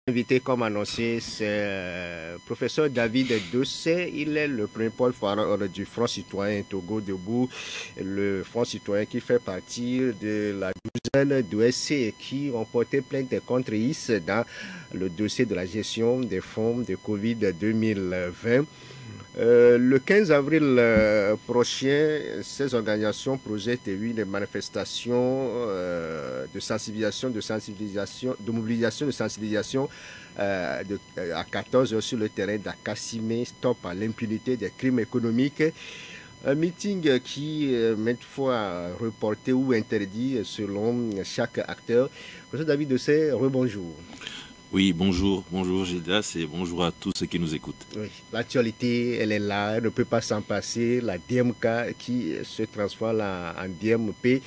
Invité comme annoncé, c'est professeur David Dossé. Il est le premier porte-parole du Front citoyen Togo Debout, le Front citoyen qui fait partie de la douzaine d'OSC qui ont porté plainte contre IS dans le dossier de la gestion des fonds de Covid 2020. Le 15 avril prochain, ces organisations projettent une manifestation de sensibilisation, de mobilisation, de sensibilisation à 14 h sur le terrain d'Akassimé, stop à l'impunité des crimes économiques. Un meeting qui est maintes fois reporté ou interdit selon chaque acteur. Professeur David Dossé, rebonjour. Oui, bonjour Gildas et bonjour à tous ceux qui nous écoutent. Oui, l'actualité, elle est là, elle ne peut pas s'en passer. La DMK qui se transforme en DMP.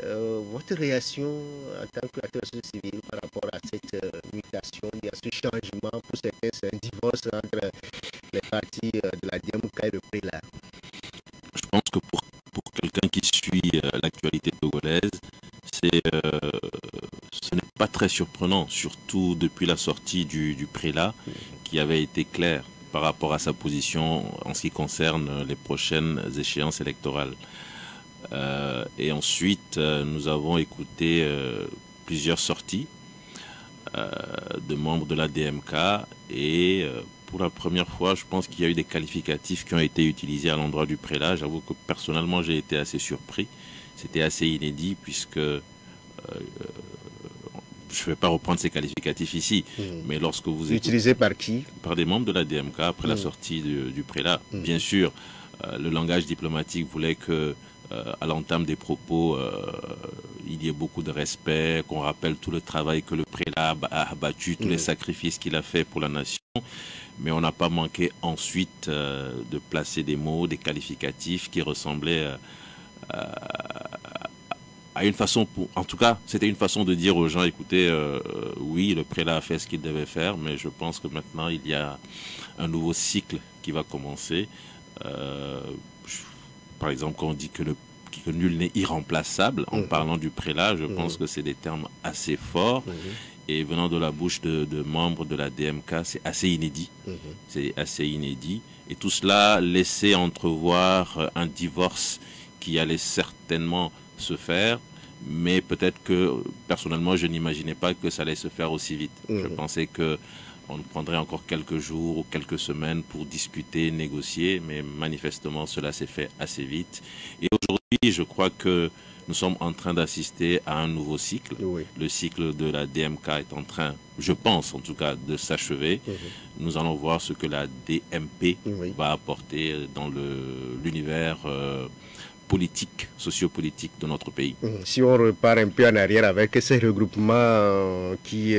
Votre réaction en tant qu'acteur civil par rapport à cette mutation, à ce changement, pour certains, c'est un divorce entre les partis de la DMK et le prélat? Je pense que pour quelqu'un qui suit l'actualité togolaise, ce n'est pas très surprenant, surtout depuis la sortie du prélat, qui avait été clair par rapport à sa position en ce qui concerne les prochaines échéances électorales. Et ensuite, nous avons écouté plusieurs sorties de membres de la DMK et pour la première fois, je pense qu'il y a eu des qualificatifs qui ont été utilisés à l'endroit du prélat. J'avoue que personnellement, j'ai été assez surpris. C'était assez inédit puisque je ne vais pas reprendre ces qualificatifs ici, mais lorsque vous utilisé par qui? Par des membres de la DMK après la sortie du prélat. Bien sûr, le langage diplomatique voulait que à l'entame des propos, il y ait beaucoup de respect, qu'on rappelle tout le travail que le prélat a abattu, tous les sacrifices qu'il a fait pour la nation. Mais on n'a pas manqué ensuite de placer des mots, des qualificatifs qui ressemblaient à une façon, en tout cas, c'était une façon de dire aux gens, écoutez, oui, le prélat a fait ce qu'il devait faire, mais je pense que maintenant, il y a un nouveau cycle qui va commencer. Par exemple, quand on dit que nul n'est irremplaçable, en parlant du prélat, je pense que c'est des termes assez forts. Et venant de la bouche de membres de la DMK, c'est assez inédit. C'est assez inédit. Et tout cela laissait entrevoir un divorce qui allait certainement se faire, mais peut-être que, personnellement, je n'imaginais pas que ça allait se faire aussi vite. Je pensais que on prendrait encore quelques jours ou quelques semaines pour discuter, négocier, mais manifestement, cela s'est fait assez vite. Et aujourd'hui, je crois que nous sommes en train d'assister à un nouveau cycle. Le cycle de la DMK est en train, je pense en tout cas, de s'achever. Nous allons voir ce que la DMP va apporter dans l'univers politique, sociopolitique de notre pays. Si on repart un peu en arrière avec ces regroupements qui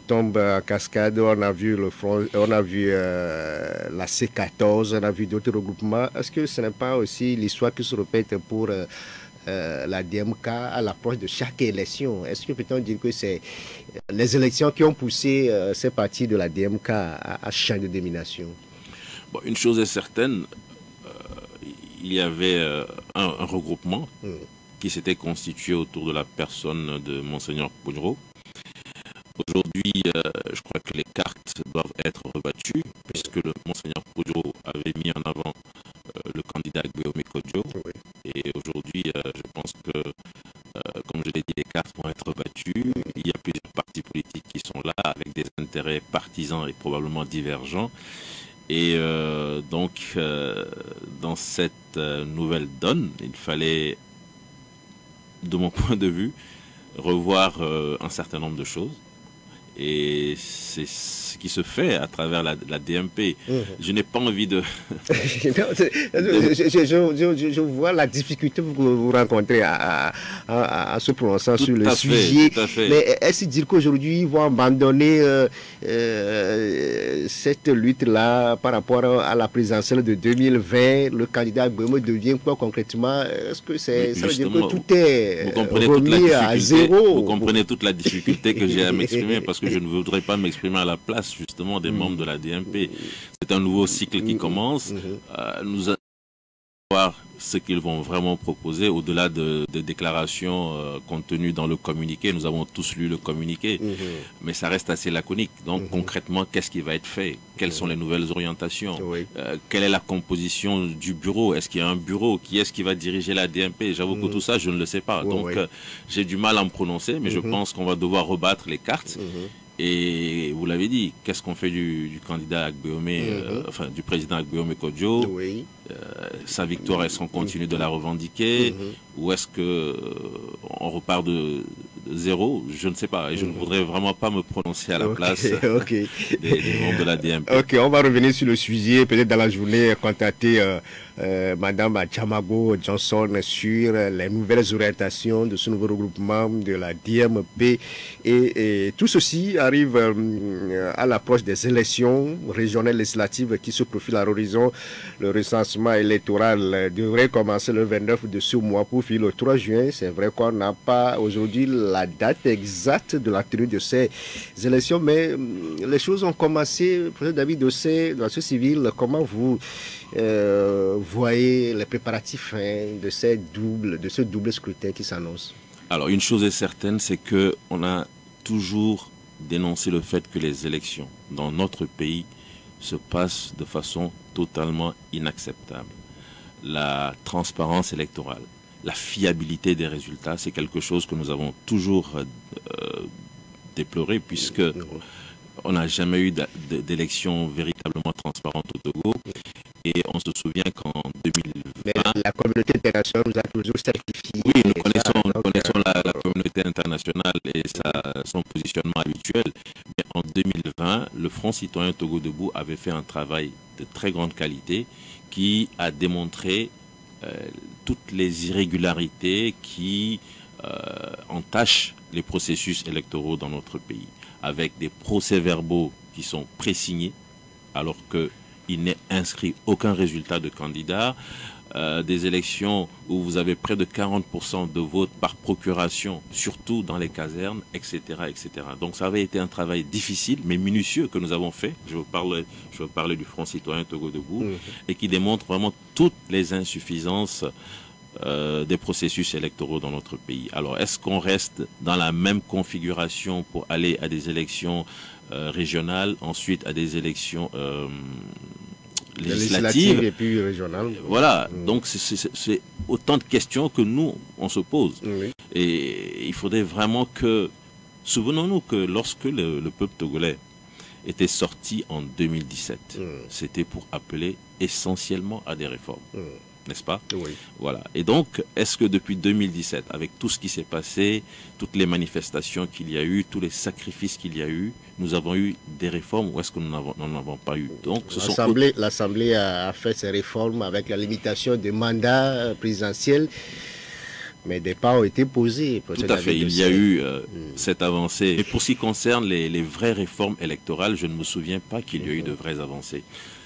tombent en cascade, on a vu le front, on a vu la C14, on a vu d'autres regroupements. Est-ce que ce n'est pas aussi l'histoire qui se répète pour la DMK à l'approche de chaque élection? Est-ce que peut-on dire que c'est les élections qui ont poussé ces partis de la DMK à changer de domination? Bon, une chose est certaine, il y avait un regroupement qui s'était constitué autour de la personne de Monseigneur Poudreau. Aujourd'hui, je crois que les cartes doivent être rebattues, puisque le Monseigneur Poudreau avait mis en avant le candidat Guillaume Kodjo. Et aujourd'hui, je pense que, comme je l'ai dit, les cartes vont être rebattues. Il y a plusieurs partis politiques qui sont là, avec des intérêts partisans et probablement divergents. Et donc, dans cette nouvelle donne, il fallait, de mon point de vue, revoir un certain nombre de choses. Et c'est ce qui se fait à travers la DMP. Je n'ai pas envie de... je vois la difficulté que vous rencontrez à se prononcer sur le sujet. Mais est-ce dire qu'aujourd'hui, ils vont abandonner cette lutte-là par rapport à la présidentielle de 2020? Le candidat Guillaume devient quoi concrètement? Est-ce que ça veut dire que tout est remis à zéro? Vous comprenez toute la difficulté que j'ai à m'exprimer parce que je ne voudrais pas m'exprimer à la place justement des membres de la DMP. C'est un nouveau cycle qui commence. Nous voir ce qu'ils vont vraiment proposer au-delà de déclarations contenues dans le communiqué. Nous avons tous lu le communiqué, mais ça reste assez laconique. Donc concrètement, qu'est-ce qui va être fait? Quelles sont les nouvelles orientations? Quelle est la composition du bureau? Est-ce qu'il y a un bureau? Qui est-ce qui va diriger la DMP? J'avoue que tout ça, je ne le sais pas. Donc j'ai du mal à me prononcer, mais je pense qu'on va devoir rebattre les cartes. Et vous l'avez dit, qu'est-ce qu'on fait du candidat Agbeome, enfin du président Agbeome Kodjo? Sa victoire, est-ce qu'on continue de la revendiquer ou est-ce que on repart de zéro? Je ne sais pas et je ne voudrais vraiment pas me prononcer à la place des membres de la DMP. Ok, on va revenir sur le sujet, peut-être dans la journée, contacter Madame Chamago Johnson sur les nouvelles orientations de ce nouveau regroupement de la DMP et tout ceci arrive à l'approche des élections régionales législatives qui se profilent à l'horizon. Le recensement électoral devrait commencer le 29 de ce mois pour finir le 3 juin. C'est vrai qu'on n'a pas aujourd'hui la date exacte de la tenue de ces élections, mais les choses ont commencé. Professeur David Dossé, de la société civile, comment vous voyez les préparatifs de ce double scrutin qui s'annonce? Alors, une chose est certaine, c'est qu'on a toujours dénoncé le fait que les élections dans notre pays se passent de façon totalement inacceptable. La transparence électorale, la fiabilité des résultats, c'est quelque chose que nous avons toujours déploré puisque on n'a jamais eu d'élection véritablement transparente au Togo. Et on se souvient qu'en 2020... la communauté internationale nous a toujours certifié. Oui, nous connaissons la communauté internationale et son positionnement habituel. Mais en 2020, le Front citoyen Togo Debout avait fait un travail de très grande qualité qui a démontré toutes les irrégularités qui entachent les processus électoraux dans notre pays, avec des procès-verbaux qui sont présignés, alors qu'il n'est inscrit aucun résultat de candidat, des élections où vous avez près de 40% de votes par procuration, surtout dans les casernes, etc., etc. Donc ça avait été un travail difficile, mais minutieux que nous avons fait. Je veux parler du Front citoyen Togo Debout, et qui démontre vraiment toutes les insuffisances des processus électoraux dans notre pays. Alors, est-ce qu'on reste dans la même configuration pour aller à des élections régionales, ensuite à des élections législatives et puis régionales? Voilà, donc c'est autant de questions que nous, on se pose. Et il faudrait vraiment que... Souvenons-nous que lorsque le peuple togolais était sorti en 2017, c'était pour appeler essentiellement à des réformes. N'est-ce pas? Oui. Voilà. Et donc, est-ce que depuis 2017, avec tout ce qui s'est passé, toutes les manifestations qu'il y a eu, tous les sacrifices qu'il y a eu, nous avons eu des réformes ou est-ce que nous n'en avons pas eu? Donc, l'Assemblée a fait ses réformes avec la limitation des mandats présidentiels, mais des pas ont été posés. Tout à fait. Il y a eu cette avancée. Et pour ce qui concerne les vraies réformes électorales, je ne me souviens pas qu'il y a eu de vraies avancées.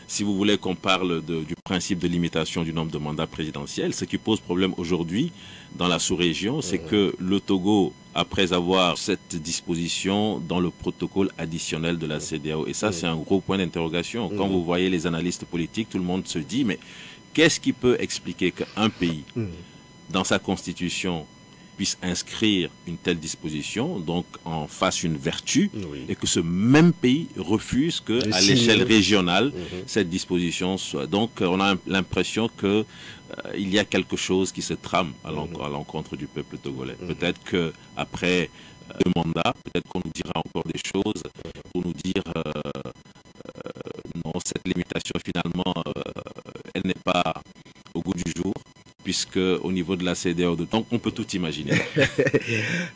Si vous voulez qu'on parle du principe de limitation du nombre de mandats présidentiels, ce qui pose problème aujourd'hui dans la sous-région, c'est que le Togo, après avoir cette disposition dans le protocole additionnel de la CEDEAO, et ça c'est un gros point d'interrogation. Quand vous voyez les analystes politiques, tout le monde se dit, mais qu'est-ce qui peut expliquer qu'un pays, dans sa constitution, puisse inscrire une telle disposition, donc en fasse une vertu, et que ce même pays refuse que, à l'échelle régionale, cette disposition soit. Donc, on a l'impression que il y a quelque chose qui se trame à l'encontre du peuple togolais. Peut-être que après 2 mandats, peut-être qu'on nous dira encore des choses pour nous dire non, cette limitation finalement, elle n'est pas au goût du jour, puisque au niveau de la CEDEAO, donc on peut tout imaginer.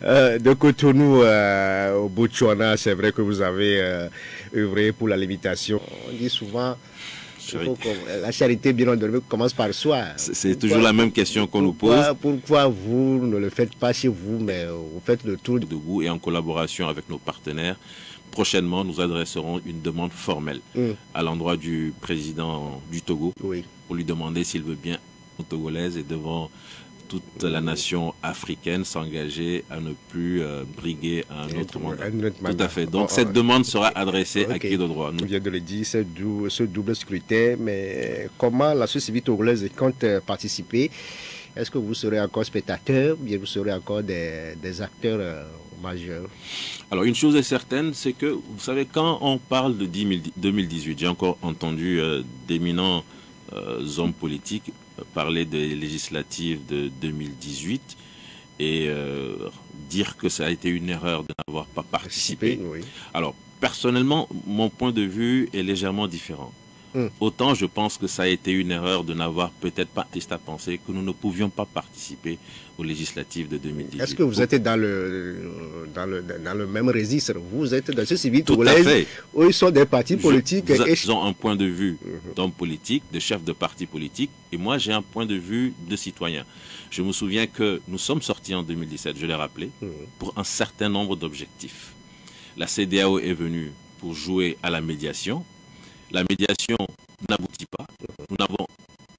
De Cotonou au Botswana, c'est vrai que vous avez œuvré pour la limitation. On dit souvent la charité bien ordonnée commence par soi. C'est toujours la même question qu'on nous pose. Pourquoi vous ne le faites pas chez vous, mais vous faites le tour de vous et en collaboration avec nos partenaires? Prochainement, nous adresserons une demande formelle à l'endroit du président du Togo pour lui demander s'il veut bien togolaise et devant toute la nation africaine s'engager à ne plus briguer un autre mandat. Tout à fait. Donc cette demande sera adressée à qui de droit? Vous venez de le dire, ce double scrutin, mais comment la société civile togolaise compte participer? Est-ce que vous serez encore spectateur ou bien vous serez encore des acteurs majeurs? Alors une chose est certaine, c'est que, vous savez, quand on parle de 2018, j'ai encore entendu d'éminents hommes politiques parler des législatives de 2018 et dire que ça a été une erreur de n'avoir pas participé. Oui. Alors, personnellement, mon point de vue est légèrement différent. Autant je pense que ça a été une erreur de n'avoir peut-être pas testé à penser que nous ne pouvions pas participer aux législatives de 2018. Est-ce que vous êtes dans le même registre? Vous êtes dans ce civil togolais où ils sont des partis politiques. Ils ont un point de vue d'homme politique, de chef de parti politique, et moi j'ai un point de vue de citoyen. Je me souviens que nous sommes sortis en 2017, je l'ai rappelé, pour un certain nombre d'objectifs. La CEDEAO est venue pour jouer à la médiation. La médiation n'aboutit pas. Nous n'avons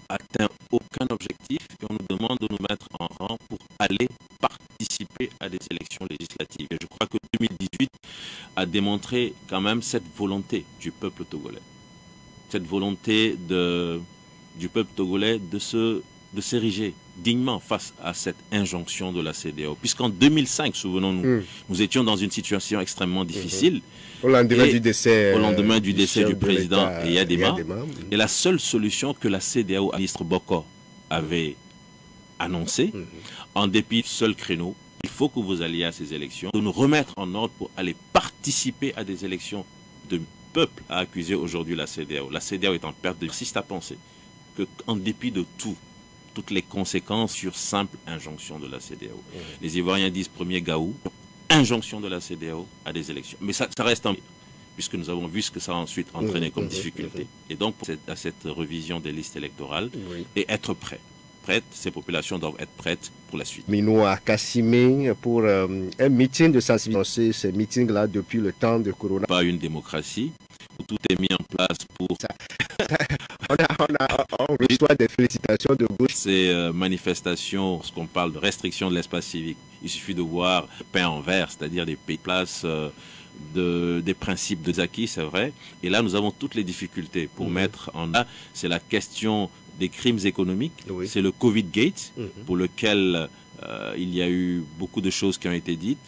atteint aucun objectif et on nous demande de nous mettre en rang pour aller participer à des élections législatives. Et je crois que 2018 a démontré quand même cette volonté du peuple togolais. Cette volonté du peuple togolais de s'ériger dignement face à cette injonction de la CEDEAO. Puisqu'en 2005, souvenons-nous, nous étions dans une situation extrêmement difficile. Au lendemain du décès du président Yadema. Et la seule solution que la CEDEAO, ministre Boko, avait annoncée, en dépit du seul créneau, il faut que vous alliez à ces élections, de nous remettre en ordre pour aller participer à des élections de peuple, a accusé aujourd'hui la CEDEAO. La CEDEAO est en perte de persiste à penser qu'en dépit de toutes les conséquences sur simple injonction de la CEDEAO. Les Ivoiriens disent premier gaou, injonction de la CEDEAO à des élections. Mais ça reste en... puisque nous avons vu ce que ça a ensuite entraîné comme difficulté. Et donc, à cette revision des listes électorales, et être prêt. Ces populations doivent être prêtes pour la suite. Minou à Kassimé pour un meeting de sensibilisation, ces meetings-là depuis le temps de Corona. Pas une démocratie où tout est mis en place pour... On reçoit des félicitations de gauche. Ces manifestations, ce qu'on parle de restriction de l'espace civique, il suffit de voir peint en vert, c'est-à-dire des places des principes de Zaki, c'est vrai. Et là, nous avons toutes les difficultés pour mettre en œuvre. C'est la question des crimes économiques, c'est le Covid Gate, pour lequel il y a eu beaucoup de choses qui ont été dites.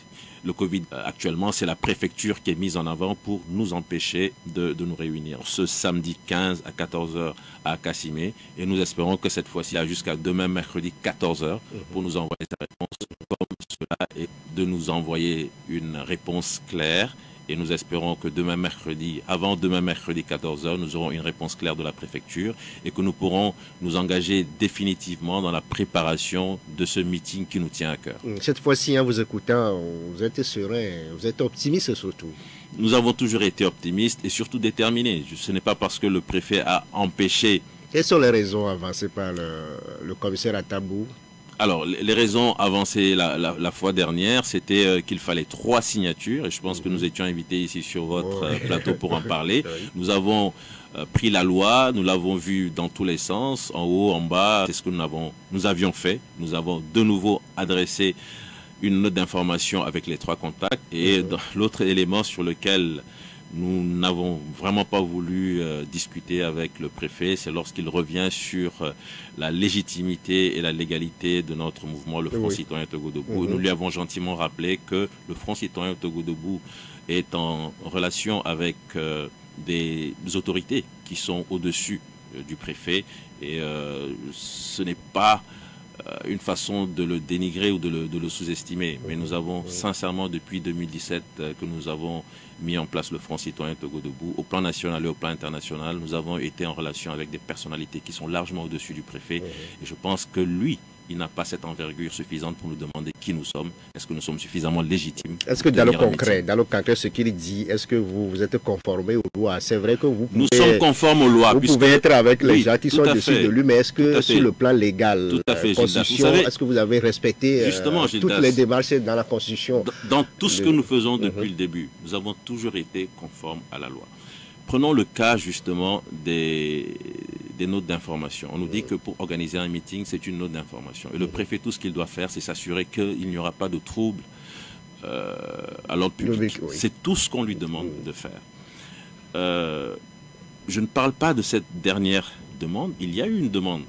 Le Covid, actuellement, c'est la préfecture qui est mise en avant pour nous empêcher de nous réunir. Ce samedi 15 à 14h à Kassimé, et nous espérons que cette fois-ci, jusqu'à demain mercredi 14h, pour nous envoyer sa réponse comme cela et de nous envoyer une réponse claire. Et nous espérons que demain mercredi, avant demain mercredi 14h, nous aurons une réponse claire de la préfecture et que nous pourrons nous engager définitivement dans la préparation de ce meeting qui nous tient à cœur. Cette fois-ci, en vous écoutant, vous êtes serein, vous êtes optimiste surtout. Nous avons toujours été optimistes et surtout déterminés. Ce n'est pas parce que le préfet a empêché... Quelles sont les raisons avancées par le commissaire Atabou? Alors, les raisons avancées la fois dernière, c'était qu'il fallait 3 signatures. Et je pense que nous étions invités ici sur votre plateau pour en parler. Nous avons pris la loi, nous l'avons vue dans tous les sens, en haut, en bas. C'est ce que nous avions fait. Nous avons de nouveau adressé une note d'information avec les 3 contacts. Et l'autre élément sur lequel nous n'avons vraiment pas voulu discuter avec le préfet, c'est lorsqu'il revient sur la légitimité et la légalité de notre mouvement, le Front Citoyen Togo Debout. Nous lui avons gentiment rappelé que le Front Citoyen Togo Debout est en relation avec des autorités qui sont au-dessus du préfet et ce n'est pas une façon de le dénigrer ou de le sous-estimer. Mais nous avons sincèrement, depuis 2017, que nous avons mis en place le Front Citoyen Togo Debout, au plan national et au plan international, nous avons été en relation avec des personnalités qui sont largement au-dessus du préfet. Et je pense que lui, il n'a pas cette envergure suffisante pour nous demander qui nous sommes. Est-ce que nous sommes suffisamment légitimes? Est-ce que dans le concret, ce qu'il dit, est-ce que vous êtes conformé aux lois? C'est vrai que vous pouvez... Nous sommes conformes aux lois. Vous pouvez être avec les gens qui sont dessus de lui, mais est-ce que sur le plan légal, Constitution, est-ce que vous avez respecté toutes les démarches dans la Constitution? Dans tout ce que nous faisons depuis le début, nous avons toujours été conformes à la loi. Prenons le cas justement des des notes d'information. On nous dit que pour organiser un meeting, c'est une note d'information. Et le préfet, tout ce qu'il doit faire, c'est s'assurer qu'il n'y aura pas de troubles à l'ordre public. C'est tout ce qu'on lui demande de faire. Je ne parle pas de cette dernière demande. Il y a eu une demande,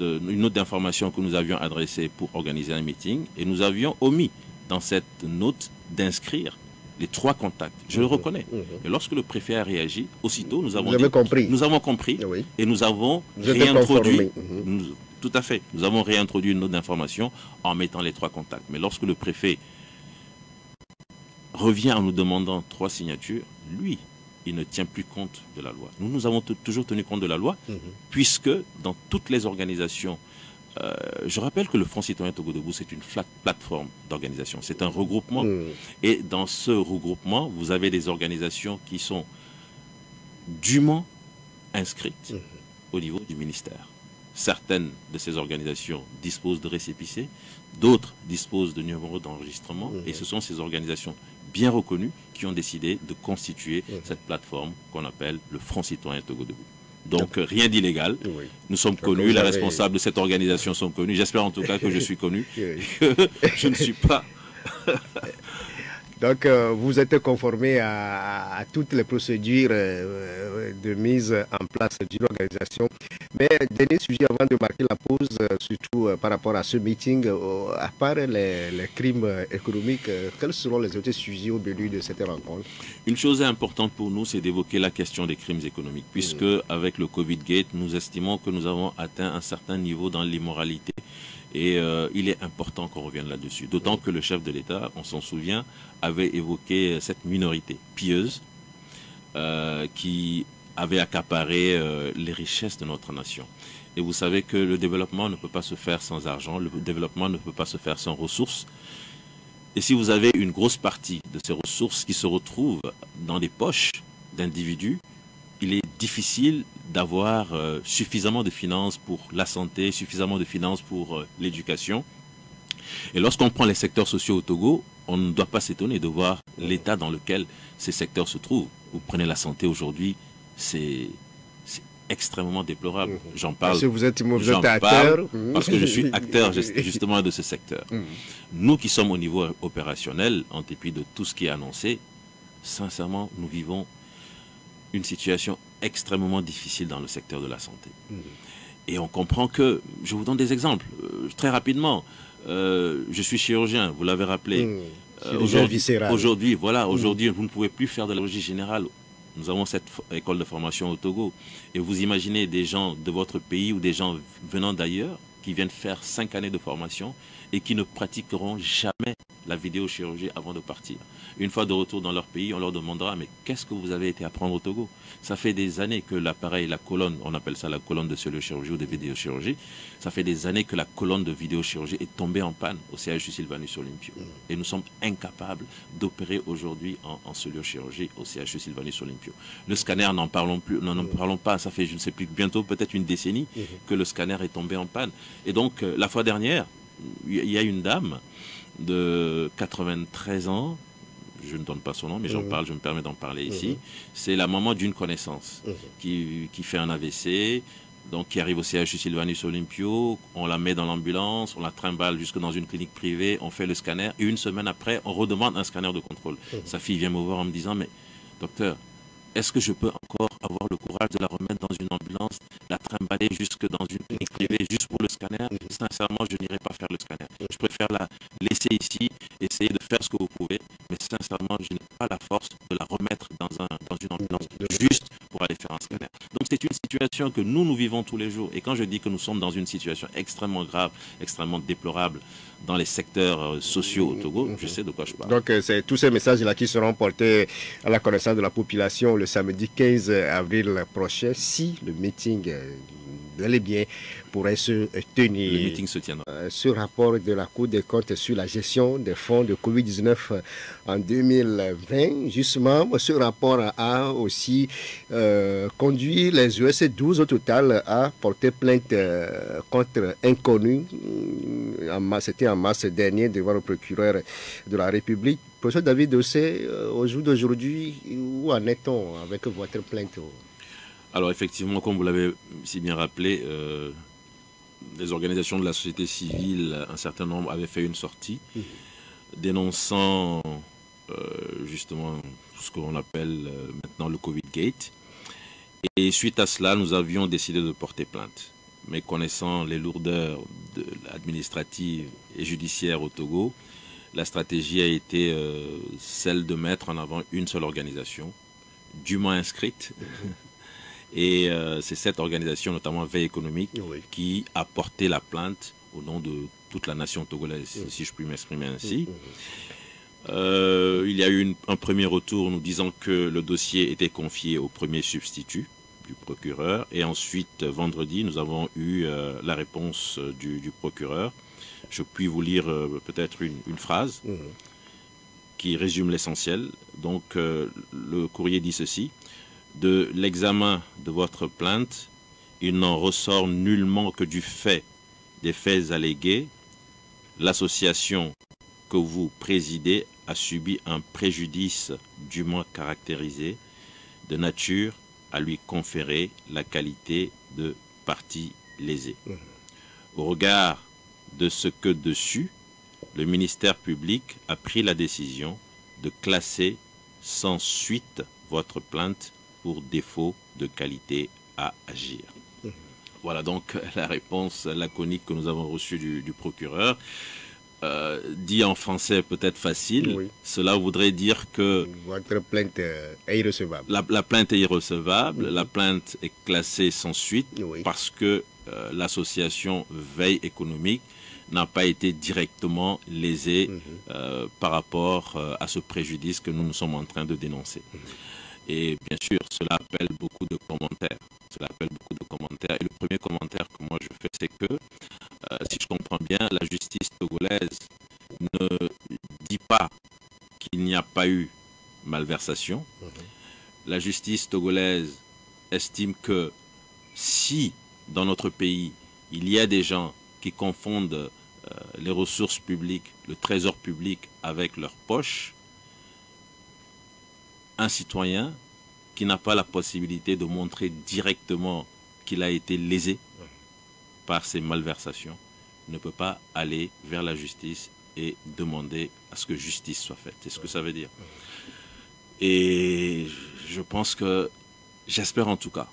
une note d'information que nous avions adressée pour organiser un meeting, et nous avions omis dans cette note d'inscrire les 3 contacts. Je le reconnais. Et lorsque le préfet a réagi, aussitôt, nous avons compris oui. Et nous avons réintroduit. Tout à fait. Nous avons réintroduit une note d'information en mettant les 3 contacts. Mais lorsque le préfet revient en nous demandant 3 signatures, lui, il ne tient plus compte de la loi. Nous avons toujours tenu compte de la loi, puisque dans toutes les organisations, je rappelle que le Front citoyen Togo Debout, c'est une plateforme d'organisation, c'est un regroupement. Et dans ce regroupement, vous avez des organisations qui sont dûment inscrites au niveau du ministère. Certaines de ces organisations disposent de récépissés, d'autres disposent de numéros d'enregistrement, et ce sont ces organisations bien reconnues qui ont décidé de constituer cette plateforme qu'on appelle le Front citoyen Togo Debout. Donc rien d'illégal. Nous sommes connus, les responsables de cette organisation sont connus. J'espère en tout cas que je suis connu, que je ne suis pas... Donc, vous êtes conformé à toutes les procédures de mise en place d'une organisation. Mais, dernier sujet avant de marquer la pause, surtout par rapport à ce meeting, à part les crimes économiques, quels seront les autres sujets au menu de cette rencontre? Une chose importante pour nous, c'est d'évoquer la question des crimes économiques, puisque avec le Covid-Gate, nous estimons que nous avons atteint un certain niveau dans l'immoralité. Et il est important qu'on revienne là-dessus. D'autant que le chef de l'État, on s'en souvient, avait évoqué cette minorité pieuse qui avait accaparé les richesses de notre nation. Et vous savez que le développement ne peut pas se faire sans argent, le développement ne peut pas se faire sans ressources. Et si vous avez une grosse partie de ces ressources qui se retrouvent dans les poches d'individus, il est difficile d'avoir suffisamment de finances pour la santé, suffisamment de finances pour l'éducation. Et lorsqu'on prend les secteurs sociaux au Togo, on ne doit pas s'étonner de voir l'état dans lequel ces secteurs se trouvent. Vous prenez la santé aujourd'hui, c'est extrêmement déplorable. J'en parle. Parce que vous êtes acteur. Parce que je suis acteur justement de ce secteur. Nous qui sommes au niveau opérationnel, en dépit de tout ce qui est annoncé, sincèrement, nous vivons une situation extrêmement difficile dans le secteur de la santé. Et on comprend que, je vous donne des exemples, très rapidement, je suis chirurgien, vous l'avez rappelé. Aujourd'hui, vous ne pouvez plus faire de la chirurgie générale. Nous avons cette école de formation au Togo. Et vous imaginez des gens de votre pays ou des gens venant d'ailleurs qui viennent faire 5 années de formation et qui ne pratiqueront jamais la vidéochirurgie avant de partir. Une fois de retour dans leur pays, on leur demandera « Mais qu'est-ce que vous avez été apprendre au Togo ?» Ça fait des années que l'appareil, la colonne, on appelle ça la colonne de celluliochirurgie ou de vidéochirurgie, ça fait des années que la colonne de vidéochirurgie est tombée en panne au CHU Sylvanus Olympio. Et nous sommes incapables d'opérer aujourd'hui en celluliochirurgie au CHU Sylvanus Olympio. Le scanner, n'en parlons pas, ça fait, je ne sais plus, bientôt peut-être une décennie que le scanner est tombé en panne. Et donc, la fois dernière, il y a une dame de 93 ans, je ne donne pas son nom, mais j'en parle, je me permets d'en parler ici. C'est la maman d'une connaissance qui fait un AVC, donc qui arrive au CHU Sylvanus Olympio, on la met dans l'ambulance, on la trimballe jusque dans une clinique privée, on fait le scanner, et une semaine après, on redemande un scanner de contrôle. Sa fille vient me voir en me disant, mais docteur, est-ce que je peux encore avoir le courage de la remettre dans une ambulance, la trimballer jusque dans une clinique privée juste pour le scanner? Sincèrement, je n'irai pas faire le scanner. Je préfère la laisser ici, essayer de faire ce que vous pouvez, mais sincèrement, je n'ai pas la force de la remettre dans une ambulance juste pour aller faire un scanner. Donc c'est une situation que nous vivons tous les jours. Et quand je dis que nous sommes dans une situation extrêmement grave, extrêmement déplorable dans les secteurs sociaux au Togo, je sais de quoi je parle. Donc c'est tous ces messages-là qui seront portés à la connaissance de la population le samedi 15 avril prochain, si le meeting bel et bien pourrait se tenir. Le meeting se tiendra. Ce rapport de la Cour des comptes sur la gestion des fonds de Covid-19 en 2020, justement, ce rapport a aussi conduit les US 12 au total à porter plainte contre inconnu. C'était en mars dernier devant le procureur de la République. Professeur David Dossé, au jour d'aujourd'hui, où en est-on avec votre plainte? Alors effectivement, comme vous l'avez si bien rappelé, les organisations de la société civile, un certain nombre avaient fait une sortie dénonçant justement ce qu'on appelle maintenant le Covid Gate. Et suite à cela, nous avions décidé de porter plainte. Mais connaissant les lourdeurs administratives et judiciaires au Togo, la stratégie a été celle de mettre en avant une seule organisation, dûment inscrite. Et c'est cette organisation, notamment Veille économique, qui a porté la plainte au nom de toute la nation togolaise, si je puis m'exprimer ainsi. Il y a eu un premier retour nous disant que le dossier était confié au premier substitut du procureur. Et ensuite, vendredi, nous avons eu la réponse du procureur. Je puis vous lire peut-être une phrase qui résume l'essentiel. Donc, le courrier dit ceci. De l'examen de votre plainte, il n'en ressort nullement que du fait des faits allégués, l'association que vous présidez a subi un préjudice dûment caractérisé de nature à lui conférer la qualité de partie lésée. Au regard de ce que dessus, le ministère public a pris la décision de classer sans suite votre plainte pour défaut de qualité à agir. Voilà donc la réponse laconique que nous avons reçue du procureur. Dit en français peut-être facile, cela voudrait dire que votre plainte est irrecevable. La plainte est irrecevable, la plainte est classée sans suite parce que l'association Veille économique n'a pas été directement lésée par rapport à ce préjudice que nous sommes en train de dénoncer. Et bien sûr, cela appelle beaucoup de commentaires. Et le premier commentaire que moi je fais, c'est que, si je comprends bien, la justice togolaise ne dit pas qu'il n'y a pas eu malversation. La justice togolaise estime que si, dans notre pays, il y a des gens qui confondent les ressources publiques, le trésor public avec leur poche, un citoyen qui n'a pas la possibilité de montrer directement qu'il a été lésé par ces malversations ne peut pas aller vers la justice et demander à ce que justice soit faite. C'est ce que ça veut dire. Et je pense que, j'espère en tout cas,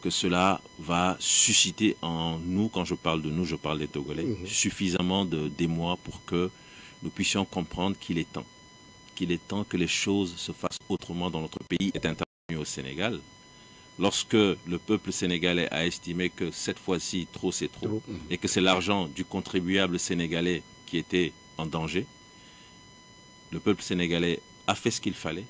que cela va susciter en nous, quand je parle de nous, je parle des Togolais, suffisamment d'émoi pour que nous puissions comprendre qu'il est temps que les choses se fassent autrement dans notre pays. Est intervenu au Sénégal. Lorsque le peuple sénégalais a estimé que cette fois-ci, trop c'est trop, et que c'est l'argent du contribuable sénégalais qui était en danger, le peuple sénégalais a fait ce qu'il fallait.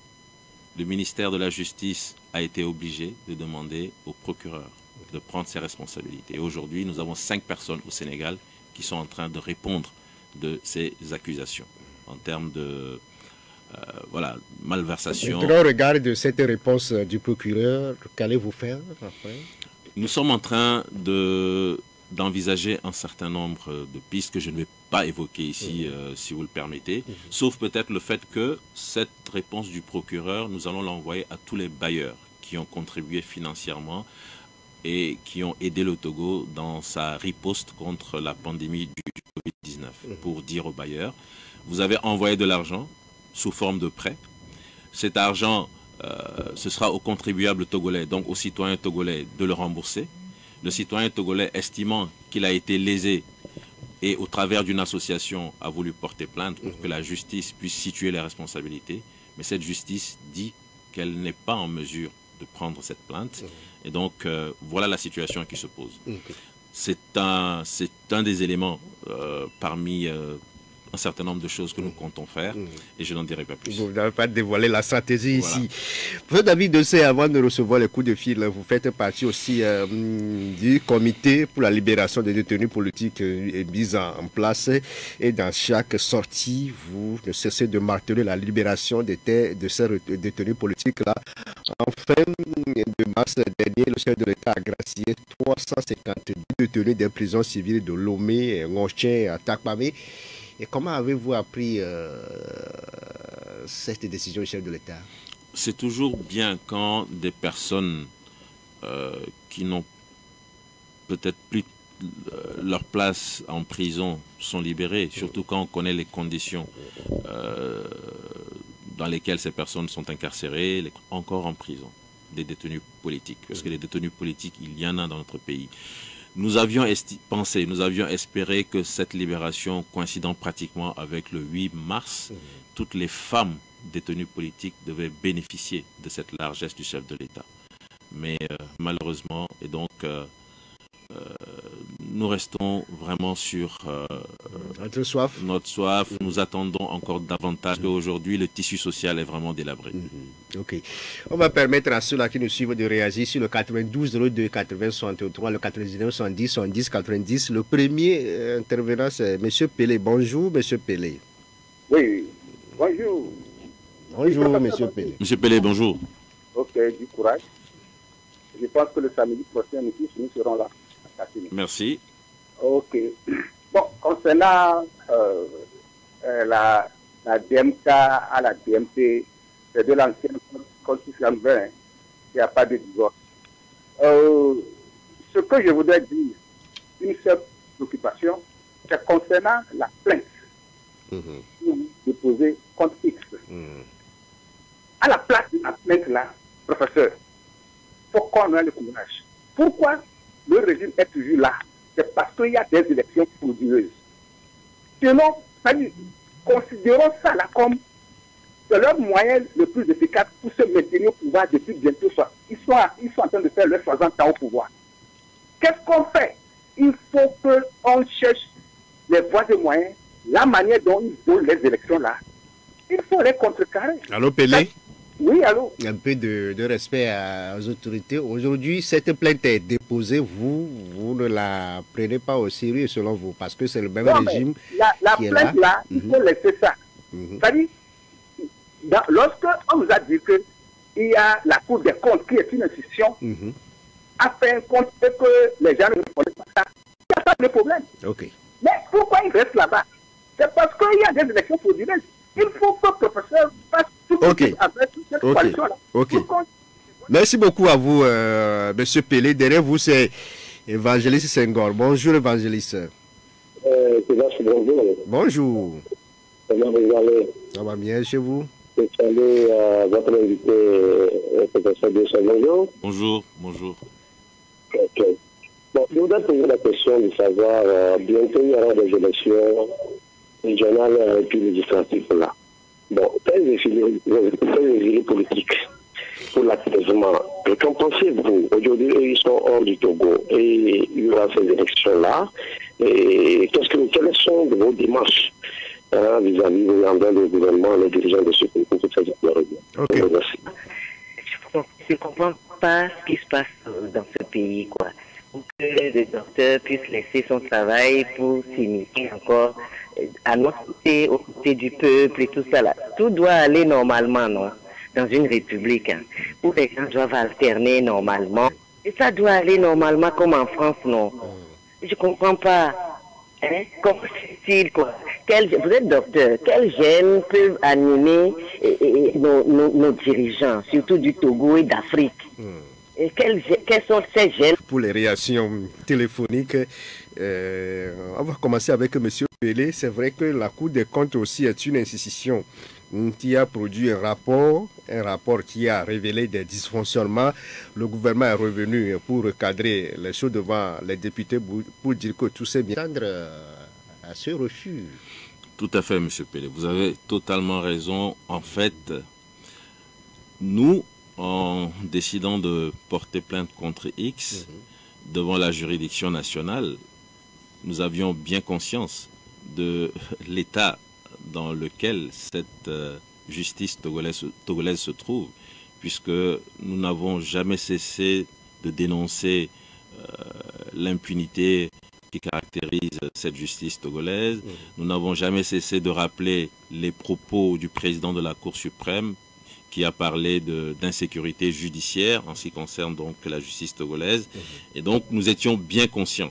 Le ministère de la Justice a été obligé de demander au procureur de prendre ses responsabilités. Et aujourd'hui, nous avons 5 personnes au Sénégal qui sont en train de répondre de ces accusations en termes de malversation. Maintenant, au regard de cette réponse du procureur, qu'allez-vous faire après? Nous sommes en train d'envisager un certain nombre de pistes que je ne vais pas évoquer ici, si vous le permettez, sauf peut-être le fait que cette réponse du procureur, nous allons l'envoyer à tous les bailleurs qui ont contribué financièrement et qui ont aidé le Togo dans sa riposte contre la pandémie du Covid-19, pour dire aux bailleurs, vous avez envoyé de l'argent sous forme de prêt. Cet argent, ce sera aux contribuables togolais, donc aux citoyens togolais, de le rembourser. Le citoyen togolais, estimant qu'il a été lésé et au travers d'une association a voulu porter plainte pour que la justice puisse situer les responsabilités, mais cette justice dit qu'elle n'est pas en mesure de prendre cette plainte. Et donc, voilà la situation qui se pose. C'est un des éléments parmi un certain nombre de choses que nous comptons faire, et je n'en dirai pas plus. Vous n'avez pas dévoilé la stratégie ici. Vous, David Dossé, avant de recevoir les coups de fil, vous faites partie aussi du comité pour la libération des détenus politiques mis en place, et dans chaque sortie, vous ne cessez de marteler la libération de ces détenus politiques-là. En fin de mars dernier, le chef de l'État a gracié 352 détenus des prisons civiles de Lomé, Ngotché, Takpamé. Et comment avez-vous appris cette décision du chef de l'État? C'est toujours bien quand des personnes qui n'ont peut-être plus leur place en prison sont libérés, surtout quand on connaît les conditions dans lesquelles ces personnes sont incarcérées, encore en prison, des détenus politiques. Parce que les détenus politiques, il y en a dans notre pays. Nous avions pensé, nous avions espéré que cette libération, coïncidant pratiquement avec le 8 mars, toutes les femmes détenues politiques devaient bénéficier de cette largesse du chef de l'État. Mais malheureusement, et donc nous restons vraiment sur notre soif. Nous attendons encore davantage qu'aujourd'hui, le tissu social est vraiment délabré. Ok. On va permettre à ceux-là qui nous suivent de réagir sur le 92 02 80 63, le 99 70 70 90. Le premier intervenant, c'est M. Pelé. Bonjour, M. Pelé. Oui, bonjour. Bonjour, M. Pelé. M. Pelé, bonjour. Ok, du courage. Je pense que le samedi prochain, nous serons là. Merci. Ok. Bon, concernant la DMK à la DMP, c'est de l'ancienne constitution 20, il n'y a pas de divorce. Ce que je voudrais dire, une seule préoccupation, c'est concernant la plainte déposée contre X. À la place de la plainte là, professeur, pourquoi on a le courage? Pourquoi le régime est toujours là? C'est parce qu'il y a des élections frauduleuses. Sinon, considérons ça là comme leur moyen le plus efficace pour se maintenir au pouvoir depuis bientôt. Ils sont en train de faire leur 60 ans au pouvoir. Qu'est-ce qu'on fait? Il faut qu'on cherche les voies et moyens, la manière dont ils volent les élections là. Il faut les contrecarrer. Allô, Pelé? Oui, allô? Un peu de respect aux autorités. Aujourd'hui, cette plainte est déposée. Vous ne la prenez pas au sérieux selon vous, parce que c'est le même régime la qui est plainte là, il faut laisser ça. C'est-à-dire, lorsque on nous a dit qu'il y a la Cour des comptes, qui est une institution, a fait un compte et que les gens ne répondent pas ça, il n'y a pas de problème. Okay. Mais pourquoi ils restent là-bas? C'est parce qu'il y a des élections frauduleuses. Il faut que le professeur fasse tout avec cette coalition-là. Merci beaucoup à vous, M. Pelé. Derrière vous, c'est Évangéliste Senghor. Bonjour, Évangéliste. Bonjour. Bonjour. Comment vous allez? Ça va bien chez vous? Je salue votre invité, le professeur de Bonjour. Bonjour, bonjour. Ok. Bon, je voudrais poser la question de savoir, bientôt il y aura des élections régionales et puis législatives là. Bon, quels défilés politiques pour l'apaisement? Qu'en pensez-vous? Aujourd'hui, ils sont hors du Togo et il y aura ces élections-là. Et quelles sont vos démarches vis-à-vis du gouvernement, les dirigeants de ce pays pour que ça se réglé? Je ne comprends pas ce qui se passe dans ce pays, quoi. Pour que le docteur puisse laisser son travail pour s'immiscer encore à notre côté, aux côtés du peuple et tout ça là. Tout doit aller normalement, non? Dans une république, où les gens doivent alterner normalement. Et ça doit aller normalement comme en France, non? Je ne comprends pas. Comment c'est-il, quoi? Vous êtes docteur. Quels gènes peuvent animer nos dirigeants, surtout du Togo et d'Afrique? Et quels sont ces gènes? Pour les réactions téléphoniques, on va commencer avec M. Pelé. C'est vrai que la Cour des comptes aussi est une institution qui a produit un rapport qui a révélé des dysfonctionnements. Le gouvernement est revenu pour recadrer les choses devant les députés pour dire que tout s'est bien. À ce refus. Tout à fait, M. Pelé. Vous avez totalement raison. En fait, nous, en décidant de porter plainte contre X devant la juridiction nationale, nous avions bien conscience de l'état dans lequel cette justice togolaise se trouve, puisque nous n'avons jamais cessé de dénoncer l'impunité qui caractérise cette justice togolaise. Nous n'avons jamais cessé de rappeler les propos du président de la Cour suprême qui a parlé d'insécurité judiciaire en ce qui concerne donc la justice togolaise. Et donc nous étions bien conscients.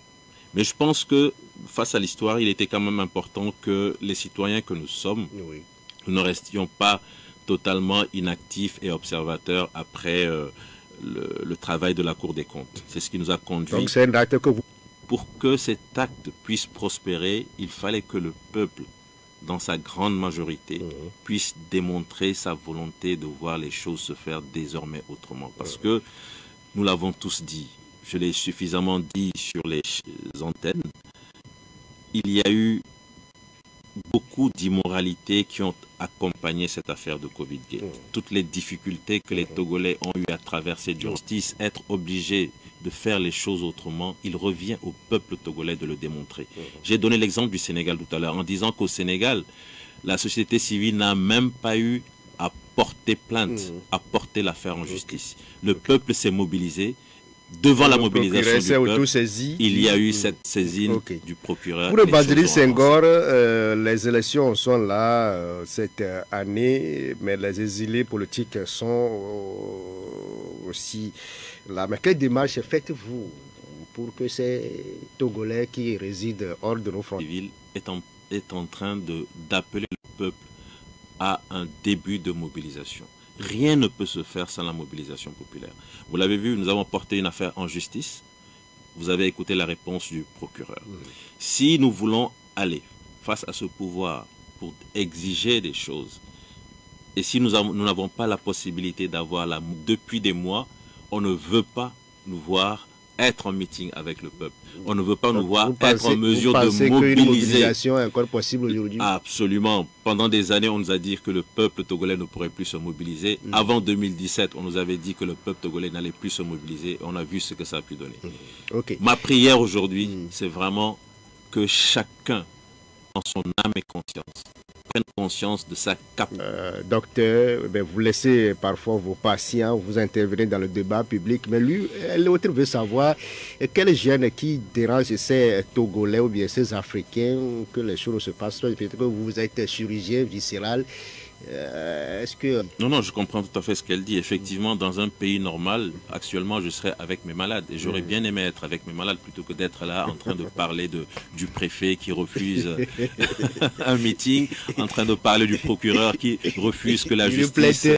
Mais je pense que face à l'histoire, il était quand même important que les citoyens que nous sommes, nous ne restions pas totalement inactifs et observateurs après le travail de la Cour des comptes. C'est ce qui nous a conduit. Donc c'est un acte que vous... Pour que cet acte puisse prospérer, il fallait que le peuple, dans sa grande majorité, puisse démontrer sa volonté de voir les choses se faire désormais autrement. Parce que nous l'avons tous dit, je l'ai suffisamment dit sur les antennes, il y a eu beaucoup d'immoralités qui ont accompagné cette affaire de Covid-Gate. Toutes les difficultés que les Togolais ont eu à traverser de justice, être obligés de faire les choses autrement, il revient au peuple togolais de le démontrer. J'ai donné l'exemple du Sénégal tout à l'heure en disant qu'au Sénégal, la société civile n'a même pas eu à porter plainte, à porter l'affaire en justice. Le peuple s'est mobilisé. Devant la mobilisation du peuple, il y a eu cette saisine du procureur. Pour le Badji Senghor, les élections sont là cette année, mais les exilés politiques sont aussi là. Mais quelle démarche faites-vous pour que ces Togolais qui résident hors de nos frontières... La société civile est en train d'appeler le peuple à un début de mobilisation. Rien ne peut se faire sans la mobilisation populaire. Vous l'avez vu, nous avons porté une affaire en justice. Vous avez écouté la réponse du procureur. Si nous voulons aller face à ce pouvoir pour exiger des choses, et si nous n'avons pas la possibilité d'avoir depuis des mois, on ne veut pas nous voir être en meeting avec le peuple. On ne veut pas nous voir être en mesure de mobiliser. Qu'une mobilisation est encore possible aujourd'hui? Absolument. Pendant des années, on nous a dit que le peuple togolais ne pourrait plus se mobiliser. Avant 2017, on nous avait dit que le peuple togolais n'allait plus se mobiliser. On a vu ce que ça a pu donner. Ma prière aujourd'hui, c'est vraiment que chacun, en son âme et conscience, prenne conscience de sa capacité. Docteur, vous laissez parfois vos patients, vous intervenez dans le débat public, mais lui, l'autre veut savoir quel gène qui dérange ces Togolais ou bien ces Africains, que les choses se passent. Peut-être que vous êtes chirurgien viscéral. Est-ce que... Non, je comprends tout à fait ce qu'elle dit. Effectivement, dans un pays normal, actuellement, je serais avec mes malades. Et j'aurais bien aimé être avec mes malades plutôt que d'être là en train de parler du préfet qui refuse un meeting, en train de parler du procureur qui refuse que la justice...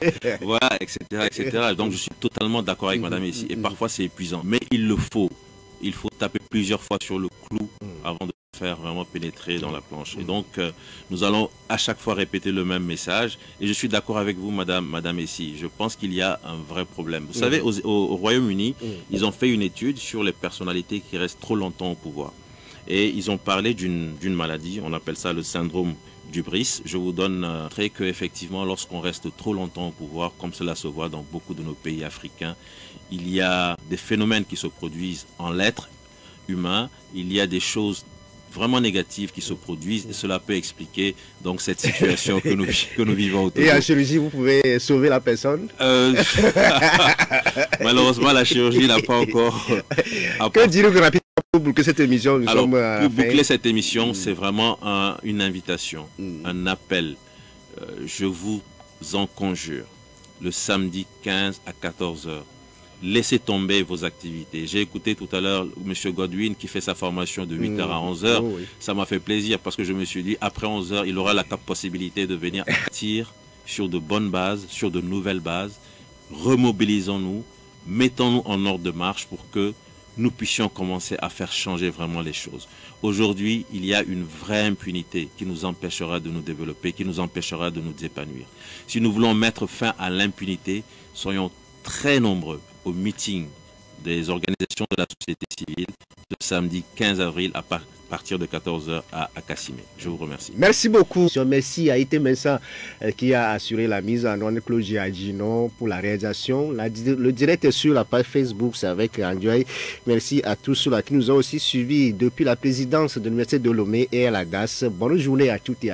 Voilà, etc., etc. Donc, je suis totalement d'accord avec madame ici. Et parfois, c'est épuisant. Mais il le faut. Il faut taper plusieurs fois sur le clou avant de faire vraiment pénétrer dans la planche. Et donc, nous allons à chaque fois répéter le même message. Et je suis d'accord avec vous, madame Essie. Je pense qu'il y a un vrai problème. Vous savez, au Royaume-Uni, ils ont fait une étude sur les personnalités qui restent trop longtemps au pouvoir. Et ils ont parlé d'une maladie, on appelle ça le syndrome d'Hubris. Je vous donne très que effectivement, lorsqu'on reste trop longtemps au pouvoir, comme cela se voit dans beaucoup de nos pays africains, il y a des phénomènes qui se produisent en l'être humain. Il y a des choses vraiment négatives qui se produisent et cela peut expliquer donc cette situation que nous vivons au Togo. Et en chirurgie, vous pouvez sauver la personne? Malheureusement, la chirurgie n'a pas encore... Que direz-vous rapidement pour boucler cette émission? Pour boucler cette émission, c'est vraiment une invitation, un appel. Je vous en conjure, le samedi 15 à 14 h. Laissez tomber vos activités. J'ai écouté tout à l'heure M. Godwin qui fait sa formation de 8 h à 11 h. Ça m'a fait plaisir parce que je me suis dit, après 11 h, il aura la possibilité de venir partir sur de bonnes bases, sur de nouvelles bases. Remobilisons-nous, mettons-nous en ordre de marche pour que nous puissions commencer à faire changer vraiment les choses. Aujourd'hui, il y a une vraie impunité qui nous empêchera de nous développer, qui nous empêchera de nous épanouir. Si nous voulons mettre fin à l'impunité, soyons très nombreux au meeting des organisations de la société civile le samedi 15 avril à partir de 14 h à Kassimé. Je vous remercie. Merci beaucoup. Merci à Ité Mensa qui a assuré la mise en onde, Claude Giagino pour la réalisation. Le direct est sur la page Facebook, c'est avec Andjoy. Merci à tous ceux-là qui nous ont aussi suivis depuis la présidence de l'Université de Lomé et à la DAS. Bonne journée à toutes et à tous.